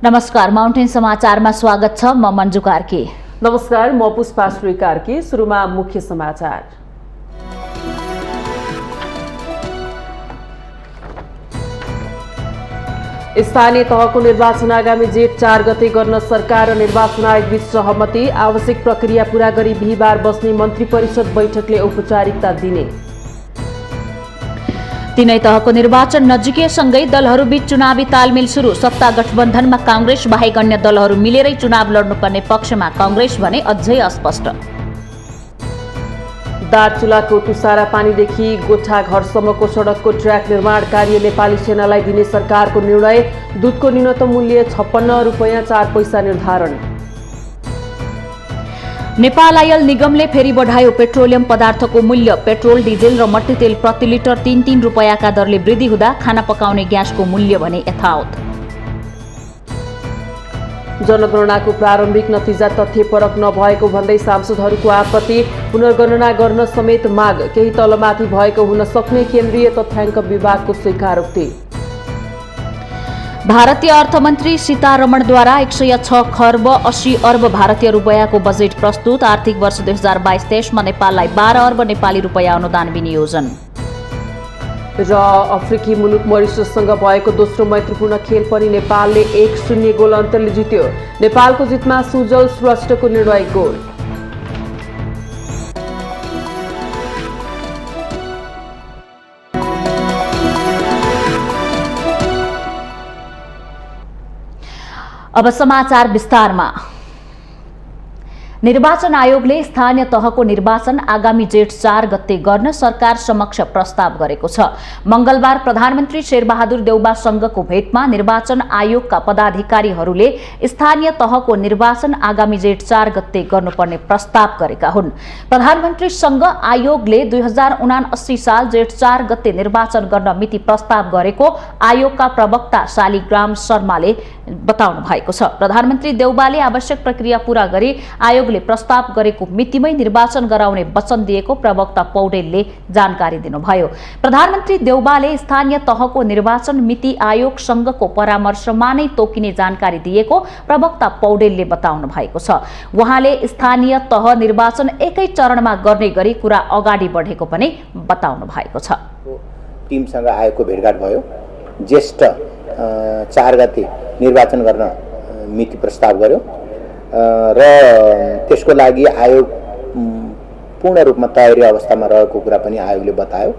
नमस्कार, माउन्टेन समाचारमा स्वागत छ। म मञ्जु कार्की। नमस्कार, म पुष्पाश्री कार्की। सुरुमा मुख्य समाचार। स्थानीय तहको निर्वाचन आगामी जेठ 4 गते गर्न सरकार र निर्वाचन आयोग बीच सहमति। आवश्यक प्रक्रिया पूरा गरी बिहीबार बस्ने मन्त्री परिषद बैठकले औपचारिकता दिने। तीनै तहको निर्वाचन नजिकैसँगै दलहरूबीच चुनावी तालमेल सुरु। सत्ता गठबन्धनमा कांग्रेस बाहेक अन्य दलहरू मिलेरै चुनाव लड्नुपर्ने पक्षमा कांग्रेस भने अझै अस्पष्ट। दार्चुलाको तुषारा पानीदेखि गोठा घरसम्मको सडकको ट्र्याक निर्माण कार्य नेपाली सेनालाई दिने सरकारको निर्णय। दुधको न्यूनतम मूल्य 56 रुपैयाँ 4 पैसा निर्धारण। नेपाल आयल निगमले फेरि बढायो पेट्रोलियम पदार्थको मूल्य। पेट्रोल, डिजेल र मट्टीतेल प्रति लिटर 3-3 रुपैयाँका दरले वृद्धि हुँदा खाना पकाउने ग्यासको मूल्य भने यथावत। जनगणनाको प्रारम्भिक नतिजा तथ्यपरक नभएको भन्दै सांसदहरूको आपत्ति। पुनर्गणना गर्न समेत माग। केही तलमाथि भएको हुन सक्ने केन्द्रीय तथ्याङ्क विभागको स्वीकारोक्ति। भारतीय अर्थमन्त्री सीतारमणद्वारा 106 खर्ब 80 अर्ब भारतीय रुपैयाँको बजेट प्रस्तुत। आर्थिक वर्ष 2022-23 मा नेपाललाई 12 अर्ब नेपाली रुपैयाँ अनुदान विनियोजन। र अफ्रिकी मुलुक मरिसससँग भएको दोस्रो मैत्रीपूर्ण खेल पनि नेपालले 1-0 गोल अन्तरले जित्यो। नेपालको जितमा सुजल श्रेष्ठको निर्णायक गोल। अब समाचार विस्तारमा। निर्वाचन आयोगले स्थानीय तहको निर्वाचन आगामी जेठ 4 गते गर्न सरकार समक्ष प्रस्ताव गरेको छ। मंगलबार प्रधानमन्त्री शेरबहादुर देउबासँगको भेटमा निर्वाचन आयोगका पदाधिकारीहरूले स्थानीय तहको निर्वाचन आगामी जेठ 4 गते गर्नुपर्ने प्रस्ताव गरेका हुन्। प्रधानमन्त्रीसँग आयोगले 2079 साल जेठ 4 गते निर्वाचन गर्न मिति प्रस्ताव गरेको आयोगका प्रवक्ता शालिग्राम शर्माले बताउनु भएको छ। प्रधानमन्त्री देउबाले आवश्यक प्रक्रिया पूरा गरी आयोगले प्रस्ताव गरेको मितिमै निर्वाचन गराउने वचन दिएको प्रवक्ता पौडेलले जानकारी दिनुभयो। प्रधानमन्त्री देउबाले स्थानीय तहको निर्वाचन मिति आयोगसँगको परामर्शमा नै तोकिने जानकारी दिएको प्रवक्ता पौडेलले बताउनु भएको छ। उहाँले स्थानीय तह निर्वाचन एकै चरणमा गर्ने गरी कुरा अगाडि बढेको पनि बताउनु भएको छ। टिमसँग आयोगको भेटघाट भयो। ज्येष्ठ 4 गते निर्वाचन गर्न मिति प्रस्ताव गर्यो र त्यसको लागि आयोग पूर्ण रूपमा तयारी अवस्थामा रहेको कुरा पनि आयोगले बतायो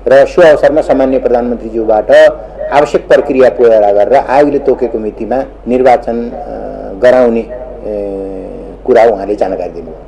र सो अवसरमा सामान्य प्रधानमन्त्रीज्यूबाट आवश्यक प्रक्रिया पूरा गरेर आयोगले तोकेको मितिमा निर्वाचन गराउने कुरा उहाँले जानकारी दिनुभयो।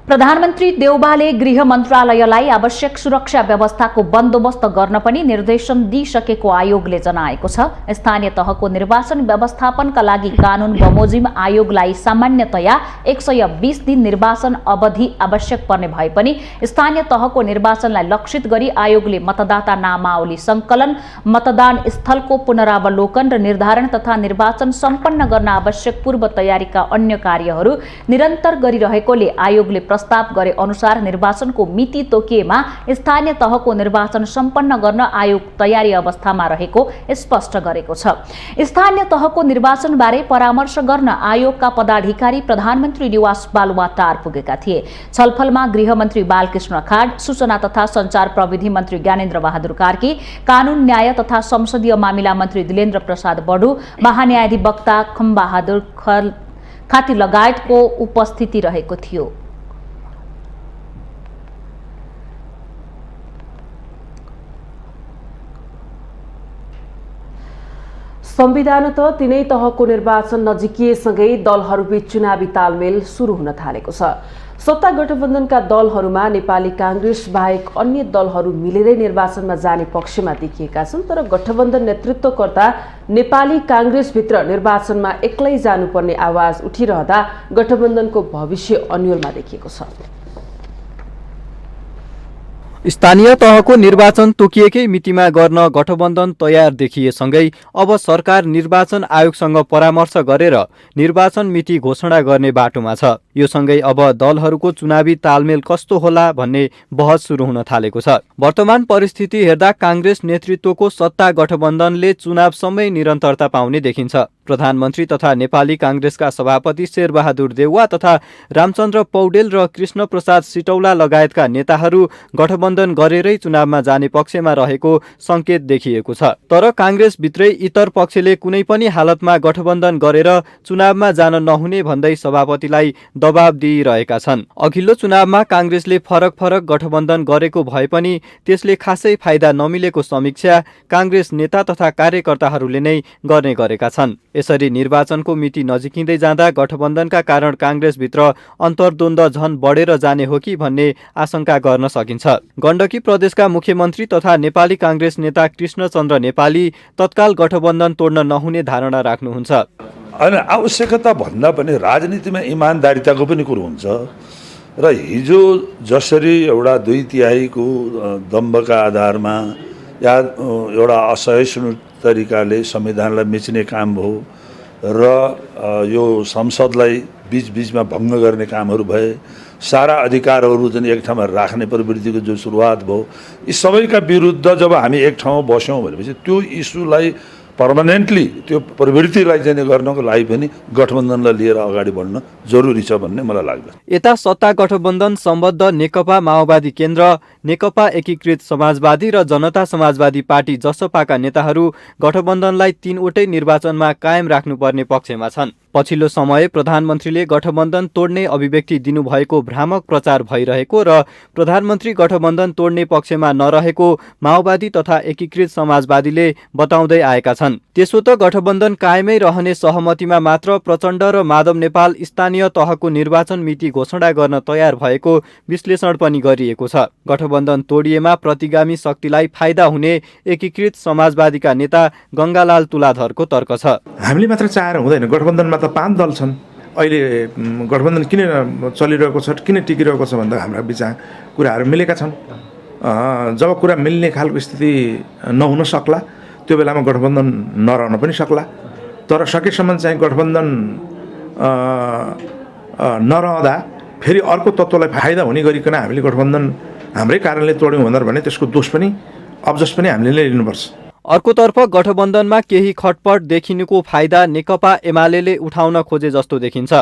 प्रधानमन्त्री देउबाले गृह मन्त्रालयलाई आवश्यक सुरक्षा व्यवस्थाको बन्दोबस्त गर्न पनि निर्देशन दिइसकेको आयोगले जनाएको छ। स्थानीय तहको निर्वाचन व्यवस्थापनका लागि कानून बमोजिम आयोगलाई सामान्यतया 120 दिन निर्वाचन अवधि आवश्यक पर्ने भए पनि स्थानीय तहको निर्वाचनलाई लक्षित गरी आयोगले मतदाता नामावली संकलन, मतदान स्थलको पुनरावलोकन र निर्धारण तथा निर्वाचन सम्पन्न गर्न आवश्यक पूर्व तयारीका अन्य कार्यहरू निरन्तर गरिरहेकोले आयोगले प्रस्ताव गरे अनुसार निर्वाचनको मिति तोकिएमा स्थानीय तहको निर्वाचन सम्पन्न गर्न आयोग तयारी अवस्थामा रहेको स्पष्ट गरेको छ। स्थानीय तहको निर्वाचन बारे परामर्श गर्न आयोगका पदाधिकारी प्रधानमन्त्री निवास बालुवाटार पुगेका थिए। छलफलमा गृहमन्त्री बालकृष्ण खाड, सूचना तथा संचार प्रविधि मन्त्री ज्ञानेन्द्र बहादुर कार्की, कानून न्याय तथा संसदीय मामिला मन्त्री दिलेन्द्र प्रसाद बडु, महान्यायाधिवक्ता खम्बहादुर खाती लगायतको उपस्थिति रहेको थियो। संविधान त तीनै तहको निर्वाचन नजिकिएसँगै दलहरूबीच चुनावी तालमेल सुरु हुन थालेको छ। सत्ता गठबन्धनका दलहरूमा नेपाली कांग्रेस बाहेक अन्य दलहरू मिलेरै निर्वाचनमा जाने पक्षमा देखिएका छन्। तर गठबन्धन नेतृत्वकर्ता नेपाली कांग्रेसभित्र निर्वाचनमा एक्लै जानुपर्ने आवाज उठिरहँदा गठबन्धनको भविष्य अन्यलमा देखिएको छ। स्थानीय तहको निर्वाचन तोकिएकै मितिमा गर्न गठबन्धन तयार देखिएसँगै अब सरकार निर्वाचन आयोगसँग परामर्श गरेर निर्वाचन मिति घोषणा गर्ने बाटोमा छ। यो सँगै अब दलहरूको चुनावी तालमेल कस्तो होला भन्ने बहस सुरु हुन थालेको छ। वर्तमान परिस्थिति हेर्दा कांग्रेस नेतृत्वको सत्ता गठबन्धनले चुनावसम्मै निरन्तरता पाउने देखिन्छ। प्रधानमन्त्री तथा नेपाली कांग्रेसका सभापति शेरबहादुर देउवा तथा रामचन्द्र पौडेल र कृष्ण प्रसाद सिटौला लगायतका नेताहरू गठबन्धन गरेरै चुनावमा जाने पक्षमा रहेको संकेत देखिएको छ। तर कांग्रेसभित्रै इतर पक्षले कुनै पनि हालतमा गठबन्धन गरेर चुनावमा जान नहुने भन्दै सभापतिलाई दबाब दिइरहेका छन्। अघिल्लो चुनावमा कांग्रेसले फरक फरक गठबन्धन गरेको भए पनि त्यसले खासै फाइदा नमिलेको समीक्षा कांग्रेस नेता तथा कार्यकर्ताहरूले नै गर्ने गरेका छन्। यसरी निर्वाचनको मिति नजिकिँदै जाँदा गठबन्धनका कारण कांग्रेसभित्र अन्तर्द्वन्द्व झन बढेर जाने हो कि भन्ने आशंका गर्न सकिन्छ। गण्डकी प्रदेशका मुख्यमन्त्री तथा नेपाली कांग्रेस नेता कृष्णचन्द्र नेपाली तत्काल गठबन्धन तोड्न नहुने धारणा राख्नुहुन्छ। होइन, आवश्यकता भन्दा पनि राजनीतिमा इमान्दारिताको पनि कुरो हुन्छ र हिजो जसरी एउटा 2/3 दम्बका आधारमा या एउटा असहिष्णु तरिकाले संविधानलाई मिच्ने काम भयो र यो संसदलाई बीचबीचमा भङ्ग गर्ने कामहरू भए, सारा अधिकारहरू जुन एक ठाउँमा राख्ने प्रवृत्तिको जो सुरुवात भयो, यी सबैका विरुद्ध जब हामी एक ठाउँमा बस्यौँ भनेपछि त्यो इस्युलाई पर्मानेन्टली त्यो प्रवृत्तिलाई चाहिँ गर्नको लागि पनि गठबन्धनलाई लिएर अगाडि बढ्न जरुरी छ भन्ने मलाई लाग्छ। यता सत्ता गठबन्धन सम्बद्ध नेकपा माओवादी केन्द्र, नेकपा एकीकृत समाजवादी र जनता समाजवादी पार्टी जसपाका नेताहरू गठबन्धनलाई 3वटै निर्वाचनमा कायम राख्नुपर्ने पक्षमा छन्। पछिल्लो समय प्रधानमन्त्रीले गठबन्धन तोड्ने अभिव्यक्ति दिनुभएको भ्रामक प्रचार भइरहेको र प्रधानमन्त्री गठबन्धन तोड्ने पक्षमा नरहेको माओवादी तथा एकीकृत समाजवादीले बताउँदै आएका छन्। त्यसो त गठबन्धन कायमै रहने सहमतिमा मात्र प्रचण्ड र माधव नेपाल स्थानीय तहको निर्वाचन मिति घोषणा गर्न तयार भएको विश्लेषण पनि गरिएको छ। गठबन्धन तोडिएमा प्रतिगामी शक्तिलाई फाइदा हुने एकीकृत समाजवादीका नेता गङ्गालाल तुलाधरको तर्क छ। हामीले मात्र चाहेर हुँदैन, गठबन्धनमा त 5 दल छन्। अहिले गठबन्धन किन चलिरहेको छ, किन टिकिरहेको छ भन्दा हाम्रा विचार कुराहरू मिलेका छन्। जब कुरा मिल्ने खालको स्थिति नहुन सक्ला त्यो बेलामा गठबन्धन नरहन पनि सक्ला। तर सकेसम्म चाहिँ गठबन्धन नरहँदा फेरि अर्को तत्त्वलाई फाइदा हुने गरिकन हामीले गठबन्धन हाम्रै कारणले तोड्यौँ भने त्यसको दोष पनि अब्जस पनि हामीले नै लिनुपर्छ। अर्कोतर्फ गठबन्धनमा केही खटपट देखिनुको फाइदा नेकपा एमाले उठाउन खोजे जस्तो देखिन्छ।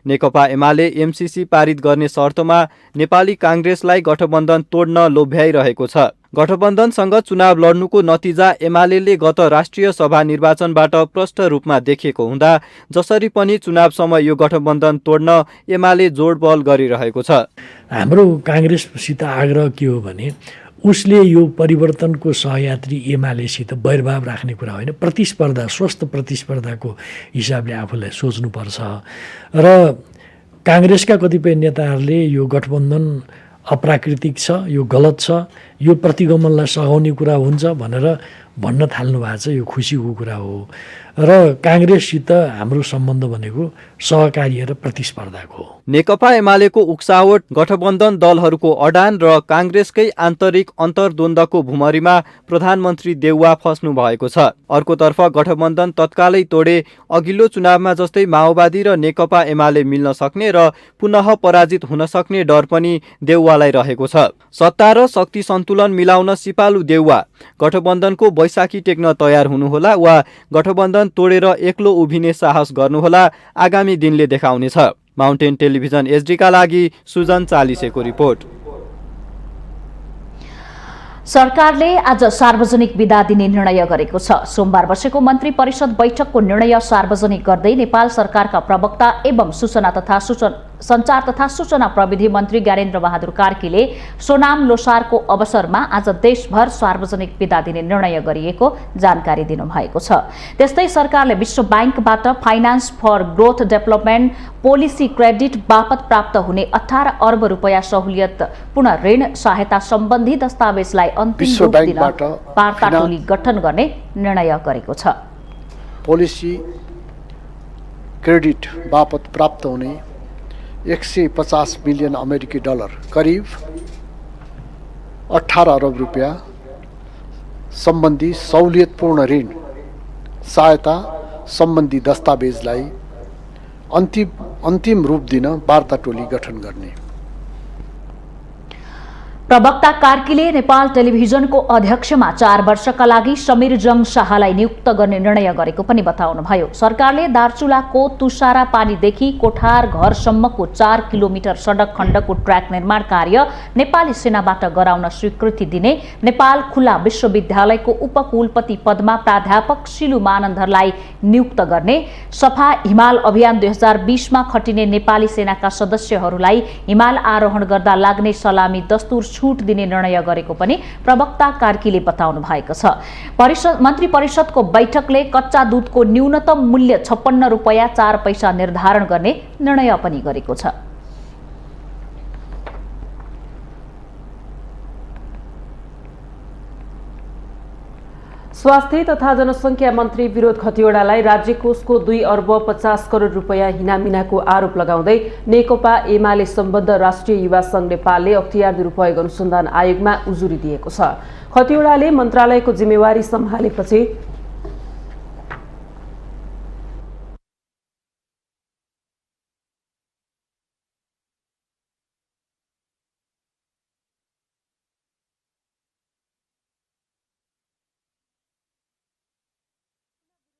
नेकपा एमाले एमसीसी पारित गर्ने शर्तमा नेपाली कांग्रेसलाई गठबन्धन तोड्न लोभ्याइरहेको छ। गठबन्धनसँग चुनाव लड्नुको नतिजा एमाले गत राष्ट्रिय सभा निर्वाचनबाट प्रष्ट रूपमा देखिएको हुँदा जसरी पनि चुनावसम्म यो गठबन्धन तोड्न एमाले जोडबल गरिरहेको छ। हाम्रो कांग्रेससित आग्रह के हो भने उसले यो परिवर्तनको सहयात्री एमालेसित वैरभाव राख्ने कुरा होइन, प्रतिस्पर्धा, स्वस्थ प्रतिस्पर्धाको हिसाबले आफूलाई सोच्नुपर्छ। र कांग्रेसका कतिपय नेताहरूले यो गठबन्धन अप्राकृतिक छ, यो गलत छ, यो प्रतिगमनलाई सघाउने कुरा हुन्छ भनेर भन्न थाल्नु भएको छ। यो खुसीको कुरा हो र कांग्रेससित हाम्रो सम्बन्ध भनेको सहकार्य र प्रतिस्पर्धाको हो। नेकपा एमालेको उक्सावट गठबन्धन दलहरूको अडान र कांग्रेसकै आन्तरिक अन्तर्द्वन्द्वको भुमरीमा प्रधानमन्त्री देउवा फस्नु भएको छ। अर्कोतर्फ गठबन्धन तत्कालै तोडे अघिल्लो चुनावमा जस्तै माओवादी र नेकपा एमाले मिल्न सक्ने र पुनः पराजित हुन सक्ने डर पनि देउवालाई रहेको छ। सत्ता र शक्ति सन्तुलन मिलाउन सिपालु देउवा गठबन्धनको बैशाखी टेक्न तयार हुनुहोला वा गठबन्धन तोडेर एक्लो उभिने साहस गर्नुहोला, आगामी दिनले देखाउनेछ। माउन्टेन टेलिभिजन एचडीका लागि सुजन चालिसेको रिपोर्ट। सरकारले आज सार्वजनिक बिदा दिने निर्णय गरेको छ। सोमबार बसेको मन्त्री परिषद बैठकको निर्णय सार्वजनिक गर्दै नेपाल सरकारका प्रवक्ता एवं सञ्चार तथा सूचना प्रविधि मन्त्री ज्ञानेन्द्र बहादुर कार्कीले सोनाम लोसारको अवसरमा आज देशभर सार्वजनिक बिदा दिने निर्णय गरिएको जानकारी दिनुभएको छ। त्यस्तै सरकारले विश्व ब्याङ्कबाट finance for growth development policy credit बापत प्राप्त हुने 18 अर्ब रुपैयाँ सहुलियत पुनः ऋण सहायता सम्बन्धी दस्तावेजलाई अन्तिम रूप दिन वार्ता टोली गठन गर्ने निर्णय गरेको छ। पोलिसी क्रेडिट बापत प्राप्त हुने 150 मिलियन अमेरिकी डलर करिब 18 अरब रुपैयाँ सम्बन्धी सहुलियतपूर्ण ऋण सहायता सम्बन्धी दस्तावेजलाई अन्तिम अन्तिम रूप दिन वार्ता टोली गठन गर्ने। प्रवक्ता कार्कीले नेपाल टेलिभिजनको अध्यक्षमा 4 वर्षका लागि समीर जङ शाहलाई नियुक्त गर्ने निर्णय गरेको पनि बताउनुभयो। सरकारले दार्चुलाको तुषारा पानीदेखि कोठार घरसम्मको 4 किलोमिटर सडक खण्डको ट्र्याक निर्माण कार्य नेपाली सेनाबाट गराउन स्वीकृति दिने, नेपाल खुल्ला विश्वविद्यालयको उपकुलपति पदमा प्राध्यापक शिलु मानन्धरलाई नियुक्त गर्ने, सफा हिमाल अभियान 2020मा खटिने नेपाली सेनाका सदस्यहरूलाई हिमाल आरोहण गर्दा लाग्ने सलामी दस्तुर छुट दिने निर्णय गरेको पनि प्रवक्ता कार्कीले बताउनु भएको छ। मन्त्री परिषदको बैठकले कच्चा दूधको न्यूनतम मूल्य 56 रुपैयाँ 4 पैसा निर्धारण गर्ने निर्णय पनि गरेको छ। स्वास्थ्य तथा जनसङ्ख्या मन्त्री विनोद खतिवडालाई राज्य कोषको 2 अर्ब 50 करोड रुपैयाँ हिनामिनाको आरोप लगाउँदै नेकपा एमाले सम्बद्ध राष्ट्रिय युवा संघ नेपालले अख्तियार दुरुपयोग अनुसन्धान आयोगमा उजुरी दिएको छ। खतिवडाले मन्त्रालयको जिम्मेवारी सम्हालेपछि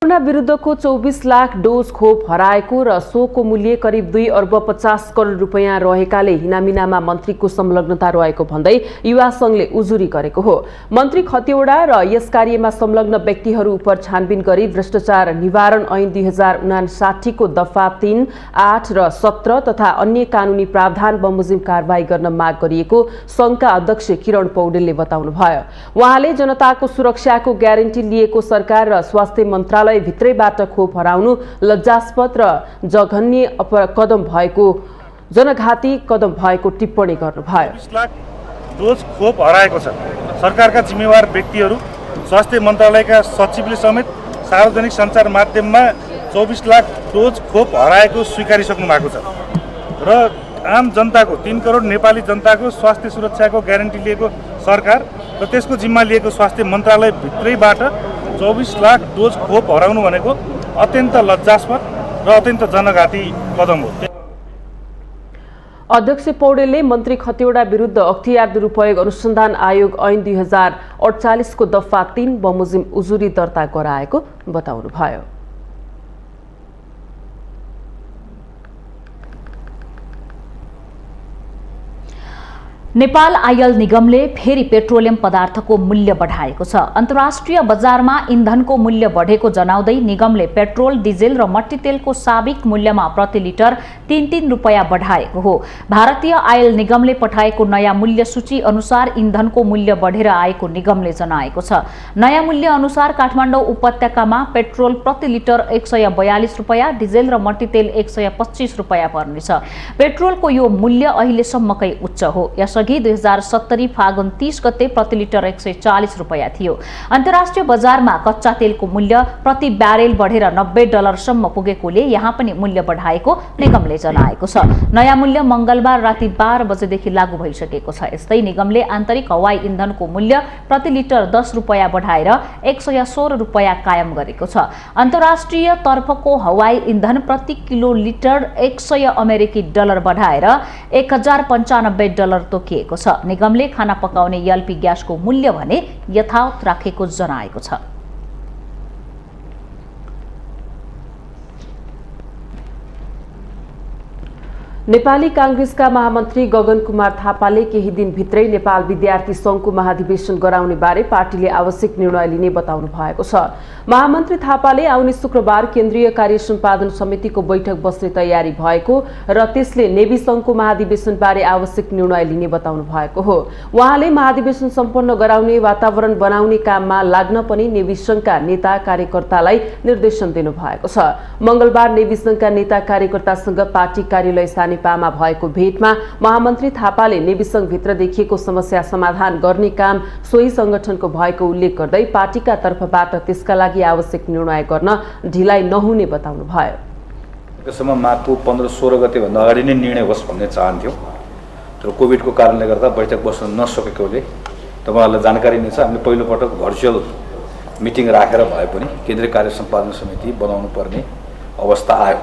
कोरोना विरुद्धको 24 लाख डोज खोप हराएको र सोको मूल्य करिब 2 अर्ब 50 करोड रुपैयाँ रहेकाले हिनामिनामा मन्त्रीको संलग्नता रहेको भन्दै युवा संघले उजुरी गरेको हो। मन्त्री खतिवडा र यस कार्यमा संलग्न व्यक्तिहरू उप छानबिन गरी भ्रष्टाचार निवारण ऐन 2059 को दफा 3, 8 र 17 तथा अन्य कानूनी प्रावधान बमोजिम कारबाही गर्न माग गरिएको संघका अध्यक्ष किरण पौडेलले बताउनुभयो। उहाँले जनताको सुरक्षाको ग्यारेन्टी लिएको सरकार र स्वास्थ्य मन्त्रालय भित्रैबाट खोप हराउनु लज्जास्पद र जघन्य कदम भएको जनघाती कदम भएको टिप्पणी गर्नुभयो। 20 लाख डोज खोप हराएको छ। सरकारका जिम्मेवार व्यक्तिहरू स्वास्थ्य मन्त्रालयका सचिवले समेत सार्वजनिक सञ्चार माध्यममा 24 लाख डोज खोप हराएको स्वीकारिसक्नु भएको छ र आम जनताको 3 करोड नेपाली जनताको स्वास्थ्य सुरक्षाको ग्यारेन्टी लिएको सरकार र त्यसको जिम्मा लिएको स्वास्थ्य मन्त्रालय भित्रैबाट 24 लाख डोज खोप हराउनु भनेको अत्यन्त लज्जास्पद र अत्यन्त जनघाती कदम हो। अध्यक्ष पौडेलले मन्त्री खतिवडा विरुद्ध अख्तियार दुरुपयोग अनुसन्धान आयोग ऐन 2048 को दफा 3 बमोजिम उजुरी दर्ता गराएको बताउनुभयो। नेपाल आयल निगमले फेरि पेट्रोलियम पदार्थको मूल्य बढाएको छ। अन्तर्राष्ट्रिय बजारमा इन्धनको मूल्य बढेको जनाउँदै निगमले पेट्रोल, डिजेल र मट्टीतेलको साबिक मूल्यमा प्रति लिटर 3-3 रुपैयाँ बढाएको हो। भारतीय आयल निगमले पठाएको नयाँ मूल्य सूची अनुसार इन्धनको मूल्य बढेर आएको निगमले जनाएको छ। नयाँ मूल्य अनुसार काठमाडौँ उपत्यकामा पेट्रोल प्रति लिटर 142 रुपैयाँ, डिजेल र मट्टीतेल 125 रुपैयाँ पर्नेछ। पेट्रोलको यो मूल्य अहिलेसम्मकै उच्च हो। यसअघि 2070 फागुन 30 गते प्रति लिटर 140 रुपैयाँ थियो। अन्तर्राष्ट्रिय बजारमा कच्चा तेलको मूल्य प्रति ब्यारेल बढेर $90 सम्म पुगेकोले यहाँ पनि मूल्य बढाएको निगमले जनाएको छ। नयाँ मूल्य मंगलबार राति 12 बजेदेखि लागू भइसकेको छ। यस्तै निगमले आन्तरिक हवाई इन्धनको मूल्य प्रति लिटर 10 रुपैयाँ बढाएर 116 रुपैयाँ कायम गरेको छ। अन्तर्राष्ट्रिय तर्फको हवाई इन्धन प्रति किलो लिटर $100 बढाएर $1095 तोकिएको छ। निगमले खाना पकाउने एलपी ग्यासको मूल्य भने यथावत राखेको जनाएको छ। नेपाली कांग्रेसका महामन्त्री गगन कुमार थापाले केही दिनभित्रै नेपाल विद्यार्थी संघको महाधिवेशन गराउने बारे पार्टीले आवश्यक निर्णय लिने बताउनु भएको छ। महामन्त्री थापाले आउने शुक्रबार केन्द्रीय कार्य सम्पादन समितिको बैठक बस्ने तयारी भएको र त्यसले नेवी संघको महाधिवेशन बारे आवश्यक निर्णय लिने बताउनु भएको हो। उहाँले महाधिवेशन सम्पन्न गराउने वातावरण बनाउने काममा लाग्न पनि नेवी संघका नेता कार्यकर्तालाई निर्देशन दिनु भएको छ। मंगलबार नेवी संघका नेता कार्यकर्तासँग पार्टी कार्यालय पामा भएको भेटमा महामन्त्री थापाले नेवी संघ भित्र देखिएको समस्या समाधान गर्ने काम सोही संगठनको भएको उल्लेख गर्दै पार्टीका तर्फबाट त्यसका लागि आवश्यक निर्णय गर्न ढिलाइ नहुने बताउनु भयो। यसमा मार्चको 15-16 गते भन्दा अगाडि नै निर्णय होस् भन्ने चाहन्थ्यो, तर कोभिडको कारणले गर्दा बैठक बस्न नसकेकोले तपाईहरुलाई जानकारी नै छ। हामीले पहिलो पटक भर्चुअल मिटिङ राखेर भए पनि केन्द्रीय कार्य सम्पादन समिति बनाउनु पर्ने अवस्था आयो।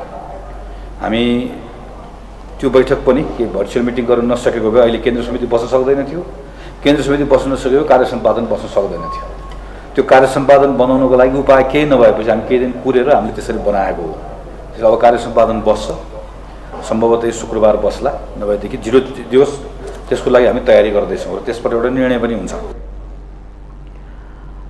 हामी त्यो बैठक पनि के भर्चुअल मिटिङ गर्न नसकेको भए अहिले केन्द्र समिति बस्न सक्दैन थियो, केन्द्र समिति बस्न नसकेको कार्य सम्पादन बस्न सक्दैन थियो। त्यो कार्य सम्पादन बनाउनको लागि उपाय केही नभएपछि हामी केही दिन कुरेर हामीले त्यसरी बनाएको हो। त्यसो अब कार्य सम्पादन बस्छ, सम्भवतः शुक्रबार बस्ला, नभएदेखि 0 दिवस त्यसको लागि हामी तयारी गर्दैछौँ र त्यसबाट एउटा निर्णय पनि हुन्छ।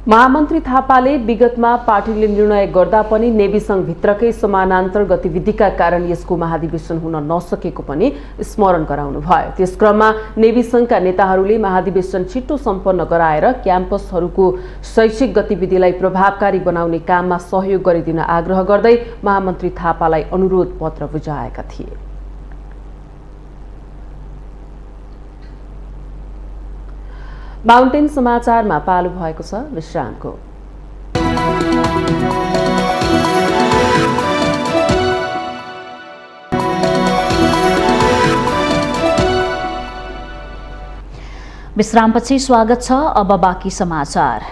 महामन्त्री थापाले विगतमा पार्टीले निर्णय गर्दा पनि नेभी संघभित्रकै समानान्तर गतिविधिका कारण यसको महाधिवेशन हुन नसकेको पनि स्मरण गराउनु भयो। त्यस क्रममा नेभी संघका नेताहरूले महाधिवेशन छिट्टो सम्पन्न गराएर क्याम्पसहरूको शैक्षिक गतिविधिलाई प्रभावकारी बनाउने काममा सहयोग गरिदिन आग्रह गर्दै महामन्त्री थापालाई अनुरोध पत्र बुझाएका थिए। माउन्टेन समाचारमा पालो भएको छ विश्रामको। विश्रामपछि स्वागत छ। अब बाँकी समाचार।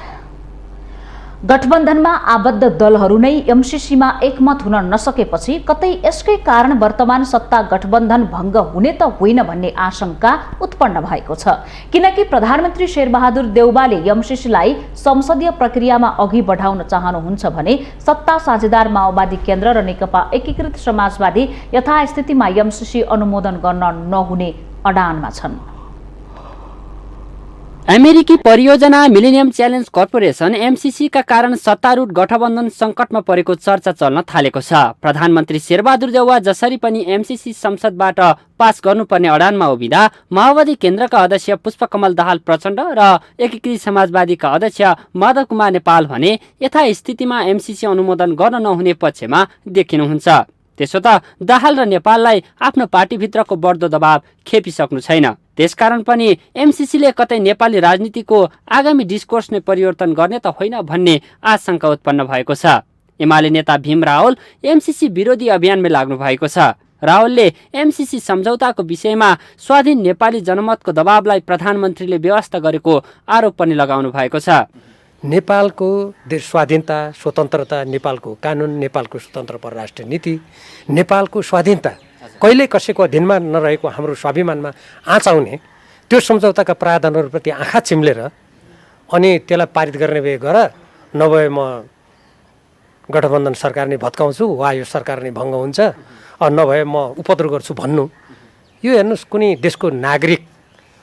गठबन्धनमा आबद्ध दलहरू नै एमसीसीमा एकमत हुन नसकेपछि कतै यसकै कारण वर्तमान सत्ता गठबन्धन भङ्ग हुने त होइन भन्ने आशंका उत्पन्न भएको छ। किनकि प्रधानमन्त्री शेरबहादुर देउवाले एमसीसीलाई संसदीय प्रक्रियामा अघि बढाउन चाहनुहुन्छ भने सत्ता साझेदार माओवादी केन्द्र र नेकपा एकीकृत समाजवादी यथास्थितिमा एमसीसी अनुमोदन गर्न नहुने अडानमा छन्। अमेरिकी परियोजना मिलेनियम च्यालेन्ज कर्पोरेसन एमसीसीका कारण सत्तारूढ गठबन्धन सङ्कटमा परेको चर्चा चल्न थालेको छ। प्रधानमन्त्री शेरबहादुर देउवा जसरी पनि एमसीसी संसदबाट पास गर्नुपर्ने अडानमा उभिँदा माओवादी केन्द्रका अध्यक्ष पुष्पकमल दाहाल प्रचण्ड र एकीकृत समाजवादीका अध्यक्ष माधव कुमार नेपाल भने यथास्थितिमा एमसीसी अनुमोदन गर्न नहुने पक्षमा देखिनुहुन्छ। त्यसो त दाहाल र नेपाललाई आफ्नो पार्टीभित्रको बढ्दो दबाव खेपिसक्नु छैन। त्यसकारण पनि एमसीसीले कतै नेपाली राजनीतिको आगामी डिस्कोर्स नै परिवर्तन गर्ने त होइन भन्ने आशंका उत्पन्न भएको छ। एमाले नेता भीम रावल एमसीसी विरोधी अभियानमा लाग्नु भएको छ। रावलले एमसीसी सम्झौताको विषयमा स्वाधीन नेपाली जनमतको दबावलाई प्रधानमन्त्रीले व्यवस्था गरेको आरोप पनि लगाउनु भएको छ। नेपालको स्वाधीनता, स्वतन्त्रता, नेपालको कानुन, नेपालको स्वतन्त्र परराष्ट्र नीति, नेपालको स्वाधीनता कहिल्यै कसैको अधीनमा नरहेको हाम्रो स्वाभिमानमा आँच आउने त्यो सम्झौताका प्रावधानहरूप्रति आँखा चिम्लेर अनि त्यसलाई पारित गर्ने भए गर, नभए म गठबन्धन सरकार नै भत्काउँछु वा यो सरकार नै भङ्ग हुन्छ, नभए म उपद्रव गर्छु भन्नु, यो हेर्नुहोस् कुनै देशको नागरिक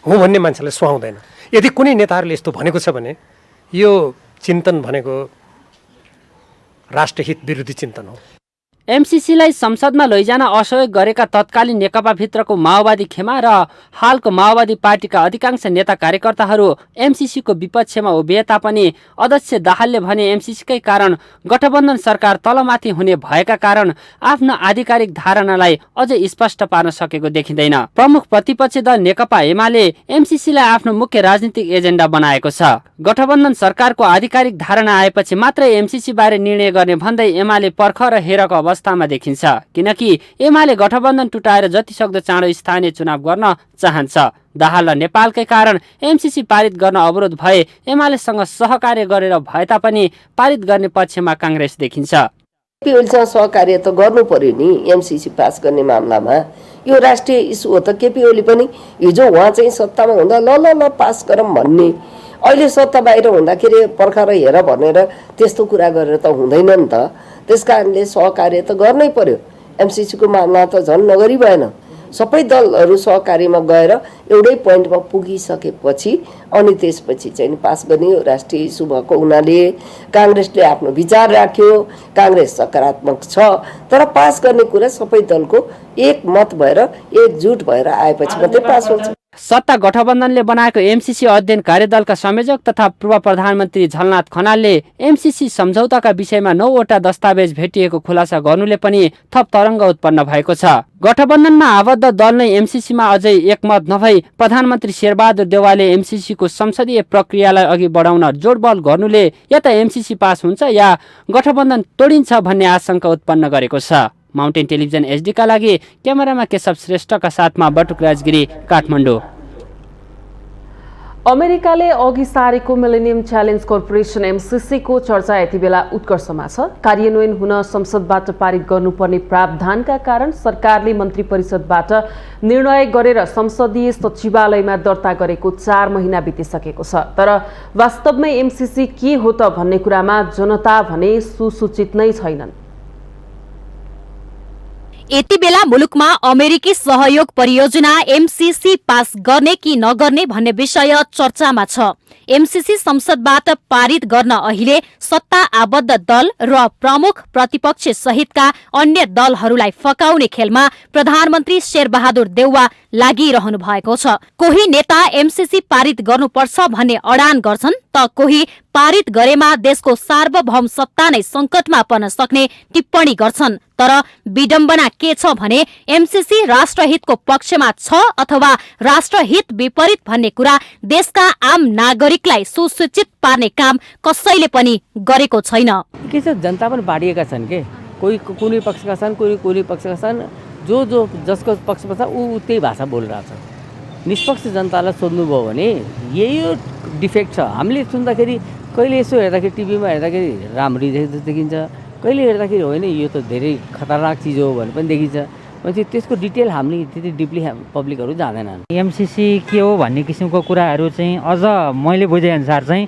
हुँ भन्ने मान्छेलाई सुहाउँदैन। यदि कुनै नेताहरूले यस्तो भनेको छ भने यो चिन्तन भनेको राष्ट्रहित विरोधी चिन्तन हो। एमसीसीलाई संसदमा लैजान असहयोग गरेका तत्कालीन नेकपाभित्रको माओवादी खेमा र हालको माओवादी पार्टीका अधिकांश नेता कार्यकर्ताहरू एमसीसीको विपक्षमा उभिए तापनि अध्यक्ष दाहालले भने एमसीसीकै कारण गठबन्धन सरकार तलमाथि हुने भएका कारण आफ्नो आधिकारिक धारणालाई अझै स्पष्ट पार्न सकेको देखिँदैन। प्रमुख प्रतिपक्षी दल नेकपा एमाले एमसीसीलाई आफ्नो मुख्य राजनीतिक एजेन्डा बनाएको छ। गठबन्धन सरकारको आधिकारिक धारणा आएपछि मात्रै एमसीसी बारे निर्णय गर्ने भन्दै एमाले पर्ख र हेरको अवस्थामा देखिन्छ। किनकि एमाले गठबन्धन टुटाएर जतिसक्दो चाँडो स्थानीय चुनाव गर्न चाहन्छ। दाहाल र नेपालकै कारण एमसीसी पारित गर्न अवरोध भए एमालेसँग सहकार्य गरेर भए तापनि पारित गर्ने पक्षमा काङ्ग्रेस देखिन्छ। केपी सहकार्य त गर्नु पर्यो नि एमसीसी पास गर्ने मामलामा, यो राष्ट्रिय इस्यु हो त। केपी ओली पनि हिजो उहाँ चाहिँ सत्तामा हुँदा ल ल ल पास गरौँ भन्ने, अहिले सत्ता बाहिर हुँदाखेरि पर्ख र हेर भनेर त्यस्तो कुरा गरेर त हुँदैन नि त। त्यस कारणले सहकार्य त गर्नै पर्यो। एमसीसीको मामला त झन् नगरी भएन। सबै दलहरू सहकार्यमा गएर एउटै पोइन्टमा पुगिसकेपछि अनि त्यसपछि चाहिँ पास गर्ने राष्ट्रिय इस्यु भएको हुनाले काङ्ग्रेसले आफ्नो विचार राख्यो। काङ्ग्रेस सकारात्मक छ, तर पास गर्ने कुरा सबै दलको एकमत भएर एकजुट भएर आएपछि मात्रै पास हुन्छ। सत्ता गठबन्धनले बनाएको एमसीसी अध्ययन कार्यदलका संयोजक तथा पूर्व प्रधानमन्त्री झलनाथ खनालले एमसीसी सम्झौताका विषयमा 9वटा दस्तावेज भेटिएको खुलासा गर्नुले पनि थप तरङ्ग उत्पन्न भएको छ। गठबन्धनमा आबद्ध दल नै एमसीसीमा अझै एकमत नभई प्रधानमन्त्री शेरबहादुर देउवाले एमसीसीको संसदीय प्रक्रियालाई अघि बढाउन जोडबल गर्नुले या त एमसीसी पास हुन्छ या गठबन्धन तोडिन्छ भन्ने आशंका उत्पन्न गरेको छ। माउन्टेन टेलिभिजन एचडीका लागि क्यामेरामा केशव श्रेष्ठका साथमा बटुक राजगिरी, काठमाडौँ। अमेरिकाले अघि सारेको मिलेनियम च्यालेन्ज कर्पोरेसन MCC को चर्चा यति बेला उत्कर्षमा छ। कार्यान्वयन हुन संसदबाट पारित गर्नुपर्ने प्रावधानका कारण सरकारले मन्त्री परिषदबाट निर्णय गरेर संसदीय सचिवालयमा दर्ता गरेको 4 महिना बितिसकेको छ। तर वास्तवमै MCC के हो त भन्ने कुरामा जनता भने सुसूचित नै छैनन्। यति बेला मुलुकमा अमेरिकी सहयोग परियोजना MCC पास गर्ने कि नगर्ने भन्ने विषय चर्चामा छ। MCC संसदबाट पारित गर्न अहिले सत्ता आबद्ध दल र प्रमुख प्रतिपक्ष सहितका अन्य दलहरूलाई फकाउने खेलमा प्रधानमन्त्री शेरबहादुर देउवा लागिरहनु भएको छ। कोही नेता MCC पारित गर्नुपर्छ भन्ने अडान गर्छन् त कोही पारित गरेमा देशको सार्वभौम सत्ता नै संकटमा पर्न सक्ने टिप्पणी गर्छन्। तर विडम्बना के छ भने MCC राष्ट्रहितको पक्षमा छ अथवा राष्ट्रहित विपरीत भन्ने कुरा देशका आम नागरिकलाई सुसूचित पार्ने काम कसैले पनि गरेको छैन। के छ जनता पनि बाँडिएका छन् के, कोही कुनै पक्षका छन्, कोही कुनै पक्षका छन्। जो जसको पक्षमा छ ऊ त्यही भाषा बोलिरहेछ। निष्पक्ष जनतालाई सोध्नुभयो भने यही हो डिफेक्ट छ। हामीले सुन्दाखेरि कहिले यसो हेर्दाखेरि टिभीमा हेर्दाखेरि राम्ररी देखिन्छ, कहिले हेर्दाखेरि होइन यो त धेरै खतरनाक चिज हो भने पनि देखिन्छ। पछि त्यसको डिटेल हामीले त्यति डिपली पब्लिकहरू जाँदैनन्। MCC के हो भन्ने किसिमको कुराहरू चाहिँ अझ मैले बुझेअनुसार चाहिँ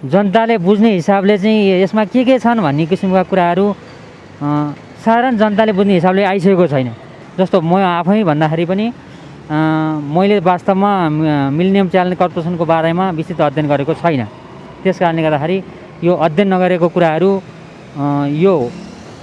जनताले बुझ्ने हिसाबले चाहिँ यसमा के छन् भन्ने किसिमका कुराहरू साधारण जनताले बुझ्ने हिसाबले आइसकेको छैन। जस्तो म आफै भन्दाखेरि पनि मैले वास्तवमा मिलेनियम च्यालेन्ज कर्पोरेसनको बारेमा विस्तृत अध्ययन गरेको छैन। त्यस कारणले गर्दाखेरि यो अध्ययन नगरेको कुराहरू यो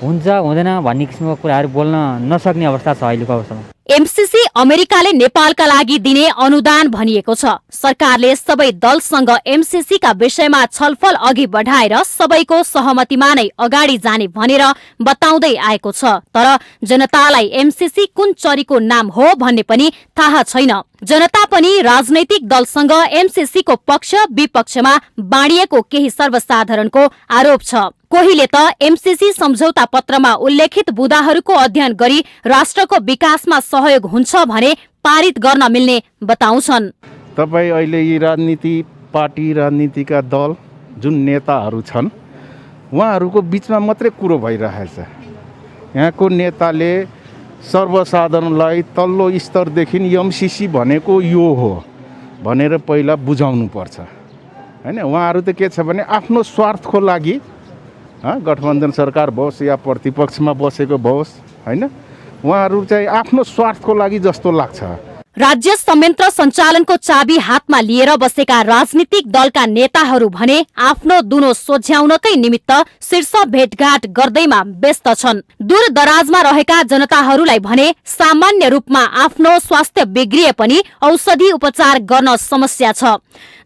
हुन्छ हुँदैन भन्ने किसिमको कुराहरू बोल्न नसक्ने अवस्था छ अहिलेको अवस्थामा। MCC अमेरिकाले नेपालका लागि दिने अनुदान भनिएको छ। सरकारले सबै दलसँग MCC का विषयमा छलफल अघि बढाएर सबैको सहमतिमा नै अगाडि जाने भनेर बताउँदै आएको छ। तर जनतालाई MCC कुन चरीको नाम हो भन्ने पनि थाहा छैन। जनता पनि राजनैतिक दलसँग MCC को पक्ष विपक्षमा बाँडिएको केही सर्वसाधारणको आरोप छ। कोहीले त MCC सम्झौता पत्रमा उल्लेखित बुँदाहरूको अध्ययन गरी राष्ट्रको विकासमा सहयोग हुन्छ भने पारित गर्न मिल्ने बताउँछन्। तपाईँ अहिले यी राजनीति पार्टी राजनीतिका दल जुन नेताहरू छन् उहाँहरूको बिचमा मात्रै कुरो भइरहेछ। यहाँको नेताले सर्वसाधारणलाई तल्लो स्तरदेखि MCC भनेको यो हो भनेर पहिला बुझाउनु पर्छ हैन। उहाँहरू त के छ भने आफ्नो स्वार्थको लागि गठबन्धन सरकार होस् या प्रतिपक्षमा बसेको होस् हैन, उहाँहरू चाहिँ आफ्नो स्वार्थको लागि जस्तो लाग्छ। राज्य संयन्त्र सञ्चालनको चाबी हातमा लिएर बसेका राजनीतिक दलका नेताहरू भने आफ्नो दुनो सोझ्याउनकै निमित्त शीर्ष भेटघाट गर्दैमा व्यस्त छन्। दूर दराजमा रहेका जनताहरूलाई भने सामान्य रूपमा आफ्नो स्वास्थ्य बिग्रिए पनि औषधि उपचार गर्न समस्या छ।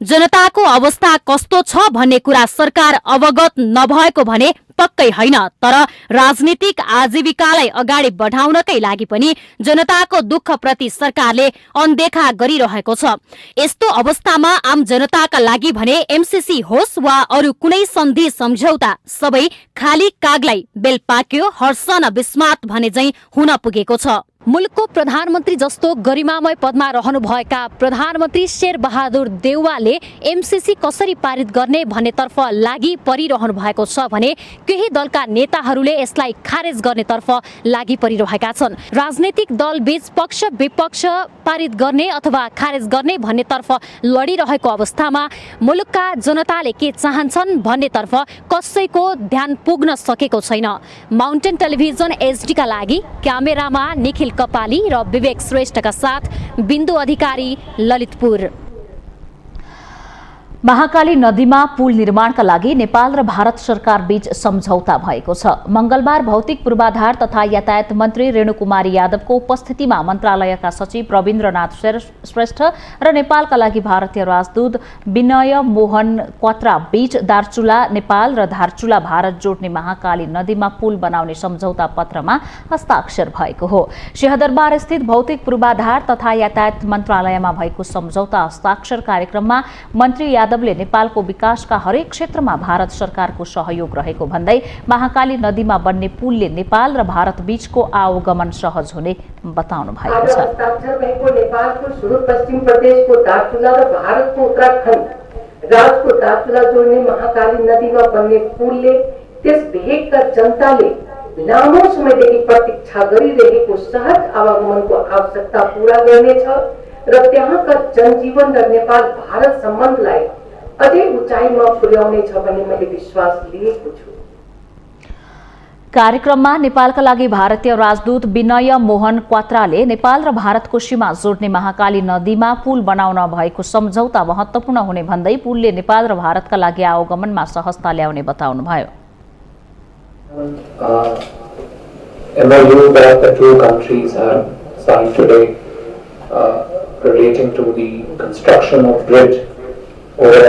जनताको अवस्था कस्तो छ भन्ने कुरा सरकार अवगत नभएको भने पक्कै होइन। तर राजनीतिक आजीविकालाई अगाडि बढाउनकै लागि पनि जनताको दुःखप्रति सरकारले अनदेखा गरिरहेको छ। यस्तो अवस्थामा आम जनताका लागि भने MCC होस् वा अरू कुनै सन्धि सम्झौता सबै खाली कागलाई बेल पाक्यो हर्ष न विस्मात भने झैं हुन पुगेको छ। मुलुकको प्रधानमन्त्री जस्तो गरिमामय पदमा रहनुभएका प्रधानमन्त्री शेरबहादुर देउवाले MCC कसरी पारित गर्ने भन्नेतर्फ लागि परिरहनु भएको छ भने केही दलका नेताहरूले यसलाई खारेज गर्नेतर्फ लागि परिरहेका छन्। राजनीतिक दल बीच पक्ष विपक्ष पारित गर्ने अथवा खारेज गर्ने भन्नेतर्फ लडिरहेको अवस्थामा मुलुकका जनताले के चाहन्छन् भन्नेतर्फ कसैको ध्यान पुग्न सकेको छैन। माउन्टेन टेलिभिजन HD का लागि क्यामेरामा निखिल कपाली र विवेक श्रेष्ठका साथ बिन्दु अधिकारी, ललितपुर। महाकाली नदीमा पुल निर्माणका लागि नेपाल र भारत सरकार बीच सम्झौता भएको छ। मंगलबार भौतिक पूर्वाधार तथा यातायात मन्त्री रेणुकुमारी यादवको उपस्थितिमा मन्त्रालयका सचिव रविन्द्रनाथ श्रेष्ठ र नेपालका लागि भारतीय राजदूत विनय मोहन क्वात्रा बीच दार्चुला नेपाल र धारचुला भारत जोड्ने महाकाली नदीमा पुल बनाउने सम्झौता पत्रमा हस्ताक्षर भएको हो। सिंहदरबार स्थित भौतिक पूर्वाधार तथा यातायात मन्त्रालयमा भएको सम्झौता हस्ताक्षर कार्यक्रममा मन्त्री यादव यादवले नेपालको विकासका हरेक क्षेत्रमा भारत सरकारको सहयोग रहेको भन्दै महाकाली नदीमा बन्ने पुलले नेपाल र भारत बीचको आवागमन सहज हुने बताउनु भएको छ। हस्ताक्षर भएको नेपालको सुदूरपश्चिम प्रदेशको दार्चुला र भारतको उत्तराखण्ड राज्यको दार्चुला जोड्ने महाकाली नदीमा बन्ने पुलले त्यस भेगका जनताले लामो समयदेखि प्रतीक्षा गरिरहेको सहज आवागमनको आवश्यकता पूरा गर्नेछ र त्यहाँका जनजीवन र नेपाल भारत सम्बन्धलाई अझै उचाइमा पुर्याउनेछ भन्ने मैले विश्वास लिएको छु। कार्यक्रममा नेपालका लागि भारतीय राजदूत विनय मोहन क्वात्राले नेपाल र भारतको सीमा जोड्ने महाकाली नदीमा पुल बनाउन भएको सम्झौता महत्वपूर्ण हुने भन्दै पुलले नेपाल र भारतका लागि आवागमनमा सहजता ल्याउने बताउनुभयो। MOU that the two countries have signed today relating to the construction of bridge over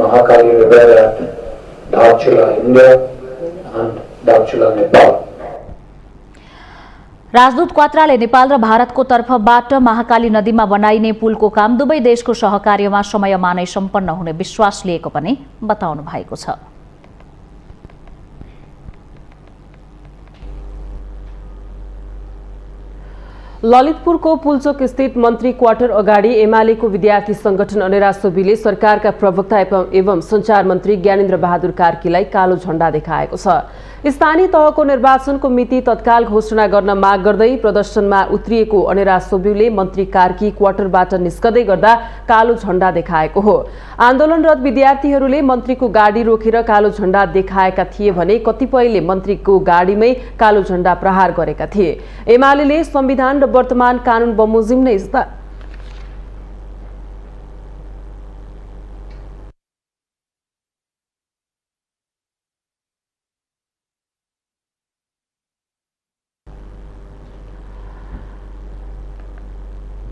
Mahakali River at Dharchula, India and Dharchula, Nepal. राजदूत क्वात्राले नेपाल र भारतको तर्फबाट महाकाली नदीमा बनाइने पुलको काम दुवै देशको सहकार्यमा समयमा नै सम्पन्न हुने विश्वास लिएको पनि बताउनु भएको छ। ललितपुरको पुलचोक स्थित मन्त्री क्वार्टर अगाडि एमालेको विद्यार्थी संगठन अनेरा सोबीले सरकारका प्रवक्ता एवं सञ्चार मन्त्री ज्ञानेन्द्र बहादुर कार्कीलाई कालो झण्डा देखाएको छ। स्थानीय तहको निर्वाचनको मिति तत्काल घोषणा गर्न माग गर्दै प्रदर्शनमा उत्रिएको अनेरा सोबीले मन्त्री कार्की क्वार्टरबाट निस्कदै गर्दा कालो झण्डा देखाएको हो। आन्दोलनरत विद्यार्थीहरूले मन्त्रीको गाडी रोकेर कालो झण्डा देखाएका थिए भने कतिपयले मन्त्रीको गाडीमै कालो झण्डा प्रहार गरेका थिए। एमाले संविधान र वर्तमान कानून बमोजिम नै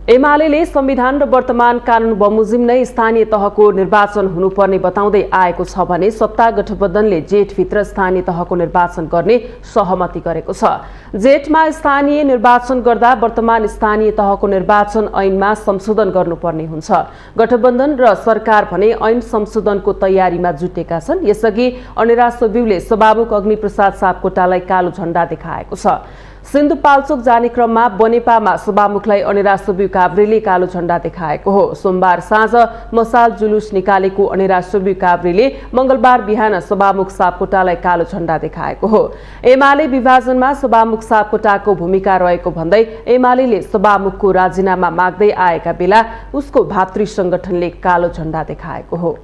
एमाले संविधान र वर्तमान कानून बमोजिम नै स्थानीय तहको निर्वाचन हुनुपर्ने बताउँदै आएको छ भने सत्ता गठबन्धनले जेठभित्र स्थानीय तहको निर्वाचन गर्ने सहमति गरेको छ। जेठमा स्थानीय निर्वाचन गर्दा वर्तमान स्थानीय तहको निर्वाचन ऐनमा संशोधन गर्नुपर्ने हुन्छ। गठबन्धन र सरकार भने ऐन संशोधनको तयारीमा जुटेका छन्। यसअघि अनेरा सोबिउले सभामुख अग्निप्रसाद सापकोटालाई कालो झण्डा देखाएको छ। सिन्धुपाल्चोक जाने क्रममा बनेपामा सभामुखलाई अनेरा सोबिउ काभ्रेले कालो झण्डा देखाएको हो। सोमबार साँझ मसाल जुलुस निकालेको अनेरा सोबिउ काभ्रेले मंगलबार बिहान सभामुख सापकोटालाई कालो झण्डा देखाएको हो। एमाले विभाजनमा सभामुख सापकोटाको भूमिका रहेको भन्दै एमाले सभामुखको राजीनामा माग्दै आएका बेला उसको भातृ संगठनले कालो झण्डा देखाएको हो।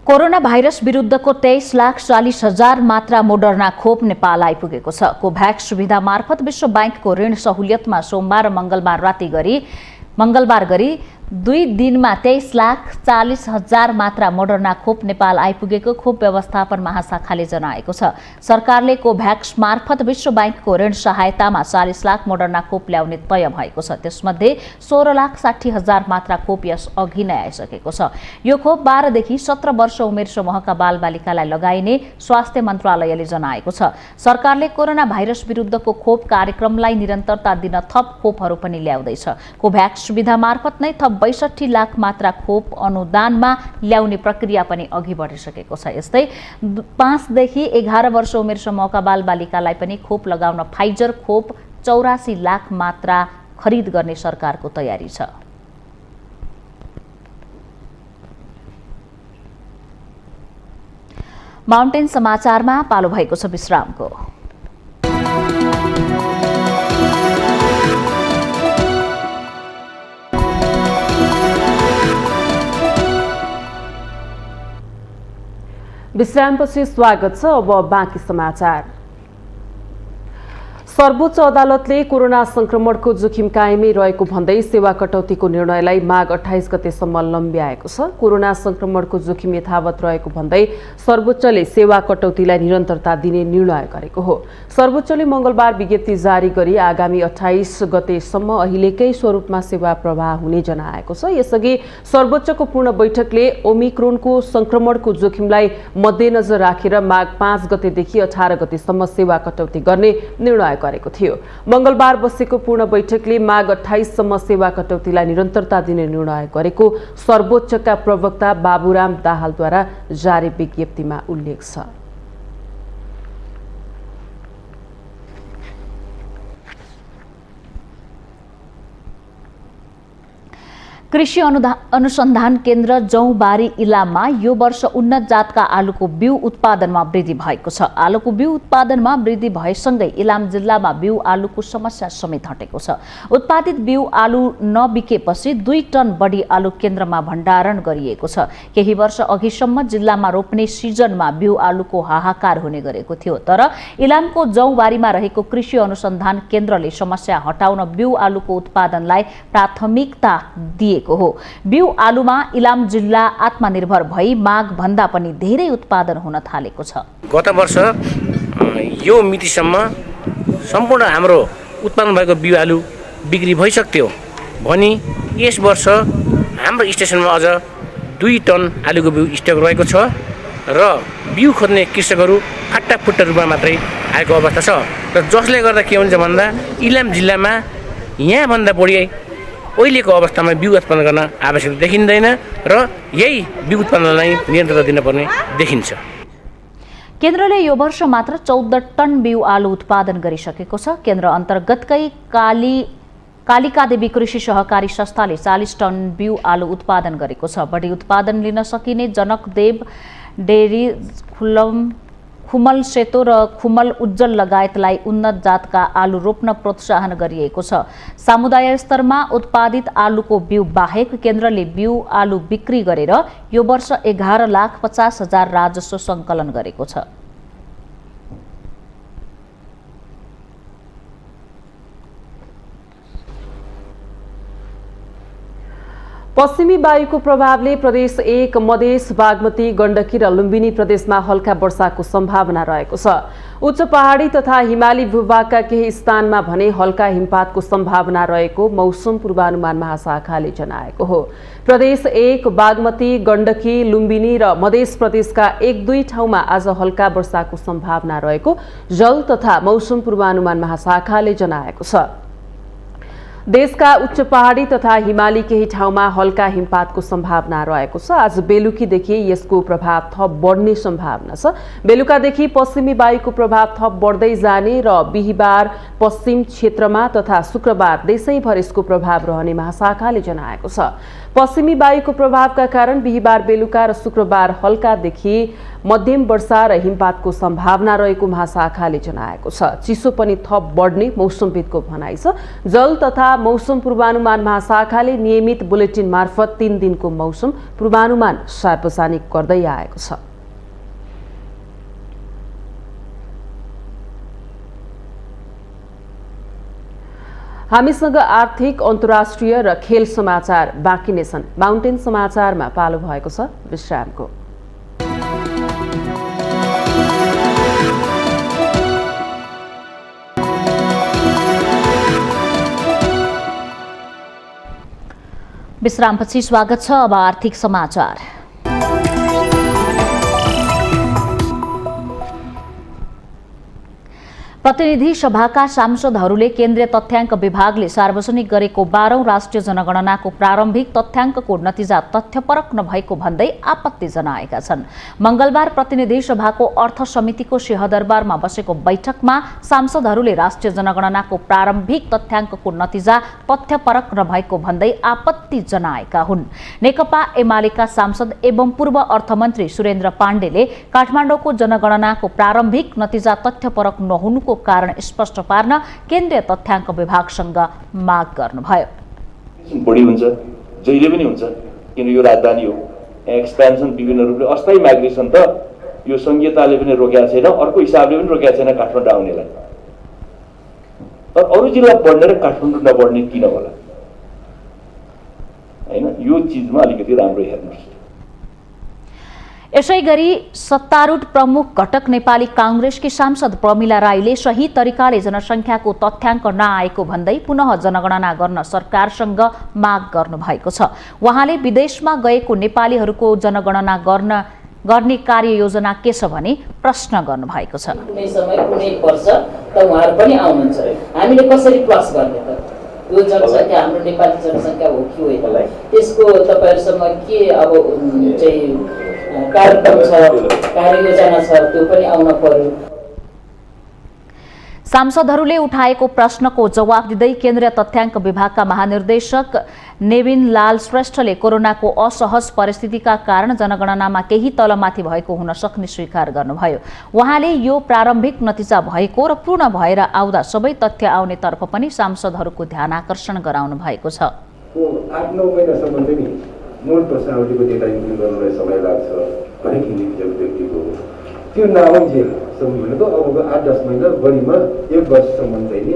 कोरोना भाइरस विरुद्धको 23,40,000 मात्रा मोडर्ना खोप नेपाल आइपुगेको छ। कोभ्याक्स सुविधा मार्फत विश्व बैंकको ऋण सहुलियतमा सोमबार र मंगलबार गरी 2 दिनमा 23,40,000 मात्रा मोडर्ना खोप नेपाल आइपुगेको खोप व्यवस्थापन महाशाखाले जनाएको छ। सरकारले कोभ्याक्स मार्फत विश्व बैंकको ऋण सहायतामा 40 लाख मोडर्ना खोप ल्याउने तय भएको छ। त्यसमध्ये 16,60,000 मात्रा खोप यस अघि नै आइसकेको छ। यो खोप 12 देखि 17 वर्ष उमेर समूहका बालबालिकालाई लगाइने स्वास्थ्य मन्त्रालयले जनाएको छ। सरकारले कोरोना भाइरस विरुद्धको खोप कार्यक्रमलाई निरन्तरता दिन थप खोपहरू पनि ल्याउँदैछ। कोभ्याक्स सुविधा मार्फत नै थप 62 लाख मात्रा खोप अनुदानमा ल्याउने प्रक्रिया पनि अघि बढिसकेको छ। यस्तै 5 देखि 11 वर्ष उमेर समूहका बालबालिकालाई पनि खोप लगाउन फाइजर खोप 84 लाख मात्रा खरिद गर्ने सरकारको तयारी छ। माउन्टेन समाचारमा पालो भएको छ विश्रामको। विश्रामपछि स्वागत छ। अब बाँकी समाचार। सर्वोच्च अदालतले कोरोना संक्रमणको जोखिम कायमै रहेको भन्दै सेवा कटौतीको निर्णयलाई माघ 28 गतेसम्म लम्ब्याएको छ। कोरोना संक्रमणको जोखिम यथावत रहेको भन्दै सर्वोच्चले सेवा कटौतीलाई निरन्तरता दिने निर्णय गरेको हो। सर्वोच्चले मंगलबार विज्ञप्ति जारी गरी आगामी 28 गतेसम्म अहिलेकै स्वरूपमा सेवा प्रवाह हुने जनाएको छ। यसअघि सर्वोच्चको पूर्ण बैठकले ओमिक्रोनको संक्रमणको जोखिमलाई मध्यनजर राखेर माघ 5 गतेदेखि 18 गतेसम्म सेवा कटौती गर्ने निर्णय गरेको थियो। मंगलबार बसेको पूर्ण बैठकले माघ 28 सम्म सेवा कटौतीलाई निरन्तरता दिने निर्णय गरेको सर्वोच्चका प्रवक्ता बाबुराम दाहालद्वारा जारी विज्ञप्तिमा उल्लेख छ। कृषि अनुसन्धान केन्द्र जौबारी इलाममा यो वर्ष उन्नत जातका आलुको बिउ उत्पादनमा वृद्धि भएको छ। आलुको बिउ उत्पादनमा वृद्धि भएसँगै इलाम जिल्लामा बिउ आलुको समस्या समेत हटेको छ। उत्पादित बिउ आलु नबिकेपछि 2 टन बढी आलु केन्द्रमा भण्डारण गरिएको छ। केही वर्ष अघिसम्म जिल्लामा रोप्ने सिजनमा बिउ आलुको हाहाकार हुने गरेको थियो, तर इलामको जौबारीमा रहेको कृषि अनुसन्धान केन्द्रले समस्या हटाउन बिउ आलुको उत्पादनलाई प्राथमिकता दिए हो। बिउ आलुमा इलाम जिल्ला आत्मनिर्भर भई माघ भन्दा पनि धेरै उत्पादन हुन थालेको छ। गत वर्ष यो मितिसम्म सम्पूर्ण हाम्रो उत्पादन भएको बिउ आलु बिक्री भइसक्थ्यो भनी यस वर्ष हाम्रो स्टेसनमा अझ 2 टन आलुको बिउ स्टक रहेको छ र बिउ खोज्ने कृषकहरू फाटाफुट्टा रूपमा मात्रै आएको अवस्था छ र जसले गर्दा के हुन्छ भन्दा इलाम जिल्लामा यहाँभन्दा बढी अहिलेको अवस्थामा बिउ उत्पादन गर्न आवश्यकता देखिँदैन र यही बिउ उत्पादनलाई नियन्त्रण दिनुपर्ने देखिन्छ। केन्द्रले यो वर्ष मात्र 14 टन बिउ आलु उत्पादन गरिसकेको छ। केन्द्र अन्तर्गतकै कालिकादेवी कृषि सहकारी संस्थाले 40 टन बिउ आलु उत्पादन गरेको छ। बढी उत्पादन लिन सकिने जनकदेव डेरी, खुमल सेतो र खुमल उज्जवल लगायतलाई उन्नत जातका आलु रोप्न प्रोत्साहन गरिएको छ। समुदाय स्तरमा उत्पादित आलुको बिउ बाहेक केन्द्रले बिउ आलु बिक्री गरेर यो वर्ष 11,50,000 राजस्व सङ्कलन गरेको छ। पश्चिमी वायुको प्रभावले प्रदेश 1 मधेस, बागमती, गण्डकी र लुम्बिनी प्रदेशमा हल्का वर्षाको सम्भावना रहेको छ। उच्च पहाडी तथा हिमाली भूभागका केही स्थानमा भने हल्का हिमपातको सम्भावना रहेको मौसम पूर्वानुमान महाशाखाले जनाएको हो। प्रदेश 1, बागमती, गण्डकी, लुम्बिनी र मधेस प्रदेशका 1-2 ठाउँमा आज हल्का वर्षाको सम्भावना रहेको जल तथा मौसम पूर्वानुमान महाशाखाले जनाएको छ। देशका उच्च पहाडी तथा हिमाली केही ठाउँमा हल्का हिमपातको सम्भावना रहेको छ। आज बेलुकीदेखि यसको प्रभाव थप बढ्ने सम्भावना छ। बेलुकादेखि पश्चिमी वायुको प्रभाव थप बढ्दै जाने र बिहिबार पश्चिम क्षेत्रमा तथा शुक्रबार देशैभर यसको प्रभाव रहने महाशाखाले जनाएको छ। पश्चिमी वायुको प्रभावका कारण बिहिबार बेलुका र शुक्रबार हल्कादेखि मध्यम वर्षा र हिमपातको सम्भावना रहेको महाशाखाले जनाएको छ। चिसो पनि थप बढ्ने मौसमविदको भनाइ छ। जल तथा मौसम पूर्वानुमान महाशाखाले नियमित बुलेटिन मार्फत 3 दिनको मौसम पूर्वानुमान सार्वजनिक गर्दै आएको छ। हामीसँग आर्थिक, अन्तर्राष्ट्रिय र खेल समाचार बाँकी नै छन्। माउन्टेन समाचारमा पालो भएको छ विश्रामको। विश्रामपछि स्वागत छ। अब आर्थिक समाचार। प्रतिनिधि सभाका सांसदहरूले केन्द्रीय तथ्याङ्क विभागले सार्वजनिक गरेको 12औं राष्ट्रिय जनगणनाको प्रारम्भिक तथ्याङ्कको नतिजा तथ्यपरक नभएको भन्दै आपत्ति जनाएका छन्। मंगलबार प्रतिनिधि सभाको अर्थ समितिको सिंहदरबारमा बसेको बैठकमा सांसदहरूले राष्ट्रिय जनगणनाको प्रारम्भिक तथ्याङ्कको नतिजा तथ्यपरक नभएको भन्दै आपत्ति जनाएका हुन्। नेकपा एमालेका सांसद एवं पूर्व अर्थमन्त्री सुरेन्द्र पाण्डेले काठमाडौँको जनगणनाको प्रारम्भिक नतिजा तथ्यपरक नहुनुको कारण स्पष्ट पार्न केन्द्रीय तथ्याङ्क विभागसँग माग गर्नुभयो। बढी हुन्छ, जहिले पनि हुन्छ, किन यो राजधानी हो। एक्सपेन्सन विभिन्न रूपले अस्थायी माइग्रेसन त यो संघीयताले पनि रोकेको छैन, अर्को हिसाबले पनि रोकेको छैन काठमाडौँ आउनेलाई। तर अरू जिल्ला बढ्ने र काठमाडौँ नबढ्ने किन होला, हैन? यो चिजमा अलिकति राम्रो हेर्नुहोस्। यसैगरी सत्तारूढ प्रमुख घटक नेपाली कांग्रेसकी सांसद प्रमिला राईले सही तरिकाले जनसंख्याको तथ्याङ्क नआएको भन्दै पुनः जनगणना गर्न सरकारसँग माग गर्नुभएको छ। उहाँले विदेशमा गएको नेपालीहरूको जनगणना गर्ने कार्ययोजना के छ भनी प्रश्न गर्नुभएको छ। कुनै समय कुनै वर्ष त उहाँहरू पनि आउनुहुन्छ, हामीले कसरी प्लस गर्ने त? यो जनसङ्ख्या हाम्रो नेपाली जनसङ्ख्या हो कि होइन, त्यसको तपाईँहरूसँग के अब चाहिँ कार्यक्रम छ, कार्ययोजना छ, त्यो पनि आउन पर्यो। सांसदहरूले उठाएको प्रश्नको जवाब दिँदै केन्द्रीय तथ्याङ्क विभागका महानिर्देशक नेविन लाल श्रेष्ठले कोरोनाको असहज परिस्थितिका कारण जनगणनामा केही तलमाथि भएको हुन सक्ने स्वीकार गर्नुभयो। उहाँले यो प्रारम्भिक नतिजा भएको र पूर्ण भएर आउँदा सबै तथ्य आउने तर्फ पनि सांसदहरूको ध्यान आकर्षण गराउनु भएको छ। 8-9 महिनासम्म चाहिँ मूल प्रश्नावलीको डेटा इन्क्लुड गर्नलाई समय लाग्छ, हरेक इन्डिभिजुअल व्यक्तिको त्यो नआउन्जेलसम्म भनेको अबको 8-10 महिना बढीमा 1 वर्षसम्म चाहिँ नि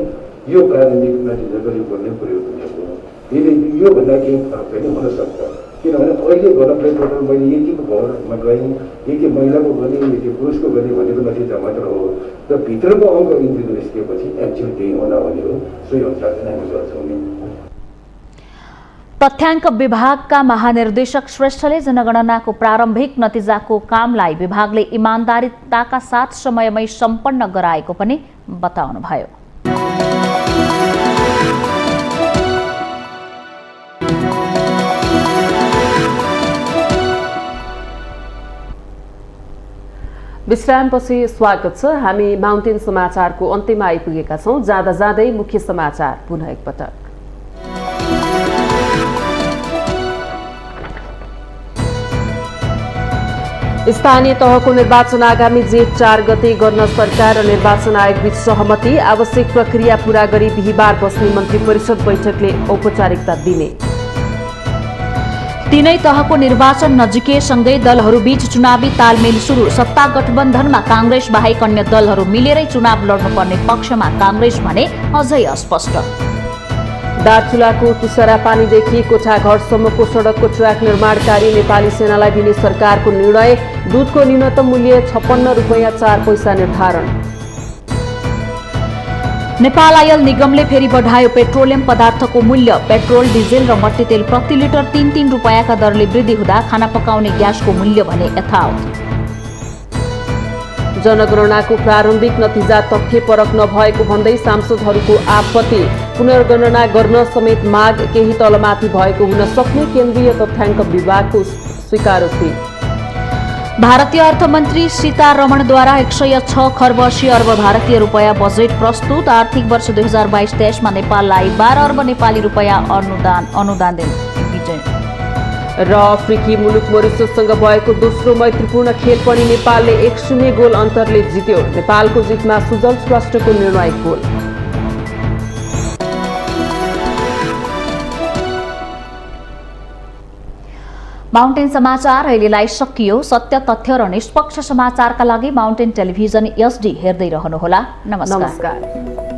यो प्रारम्भिक नतिजा गरिनुपर्ने प्रयोग हुनेको हो। यसले योभन्दा केही फरक पनि हुनसक्छ, किनभने अहिले गर्नलाई टोटल मैले यतिको घरमा गएँ, यति महिलाको गर्ने, यति पुरुषको गर्ने भनेको नतिजा मात्र हो र भित्रको अङ्क इन्क्लुड निस्किएपछि एक्चुअल त्यही हुन आउने हो। सोही अनुसार चाहिँ हामी गर्छौँ नि। तथ्याङ्क विभागका महानिर्देशक श्रेष्ठले जनगणनाको प्रारम्भिक नतिजाको कामलाई विभागले इमान्दारिताका साथ समयमै सम्पन्न गराएको पनि बताउनुभयो। विश्रामपछि स्वागत छ। हामी माउन्टेन समाचारको अन्त्यमा आइपुगेका छौँ। जाँदा जाँदै मुख्य समाचार पुनः एकपटक। स्थानीय तहको निर्वाचन आगामी जेठ 4 गते गर्न सरकार र निर्वाचन आयोगबीच सहमति। आवश्यक प्रक्रिया पूरा गरी बिहिबार बस्ने मन्त्री परिषद बैठकले औपचारिकता दिने। तीनै तहको निर्वाचन नजिकैसँगै दलहरूबीच चुनावी तालमेल सुरु। सत्ता गठबन्धनमा कांग्रेस बाहेक अन्य दलहरू मिलेरै चुनाव लड्नुपर्ने पक्षमा कांग्रेस भने अझै अस्पष्ट। दार्चुलाको तुसरा पानीदेखि कोठाघरसम्मको सडकको ट्र्याक निर्माण कार्य नेपाली सेनालाई दिने सरकारको निर्णय। दुधको न्यूनतम मूल्य 56 रुपैयाँ 4 पैसा निर्धारण। नेपाल आयल निगमले फेरि बढायो पेट्रोलियम पदार्थको मूल्य। पेट्रोल, डिजेल र मट्टीतेल प्रति लिटर 3-3 रुपैयाँका दरले वृद्धि हुँदा खाना पकाउने ग्यासको मूल्य भने यथावत। जनगणनाको प्रारम्भिक नतिजा तथ्यपरक नभएको भन्दै सांसदहरूको आपत्ति। पुनर्गणना गर्न समेत माग केही तलमाथि भएको हुन सक्ने केन्द्रीय तथ्याङ्क विभागको स्वीकारोक्ति। भारतीय अर्थमन्त्री सीतारमणद्वारा 106 खर्ब 80 अर्ब भारतीय रुपैयाँ बजेट प्रस्तुत। आर्थिक वर्ष 2022-23 मा नेपाललाई 12 अर्ब नेपाली रुपैयाँ अनुदान दिने विजय। र अफ्रिकी मुलुक मोरिसससँग भएको दोस्रो मैत्रीपूर्ण खेल पनि नेपालले 1-0 गोल अन्तरले जित्यो। नेपालको जितमा सुजल श्रेष्ठको निर्णायक गोल। माउन्टेन समाचार अहिलेलाई सकियो। सत्य, तथ्य र निष्पक्ष समाचारका लागि माउन्टेन टेलिभिजन HD हेर्दै रहनुहोला। नमस्कार।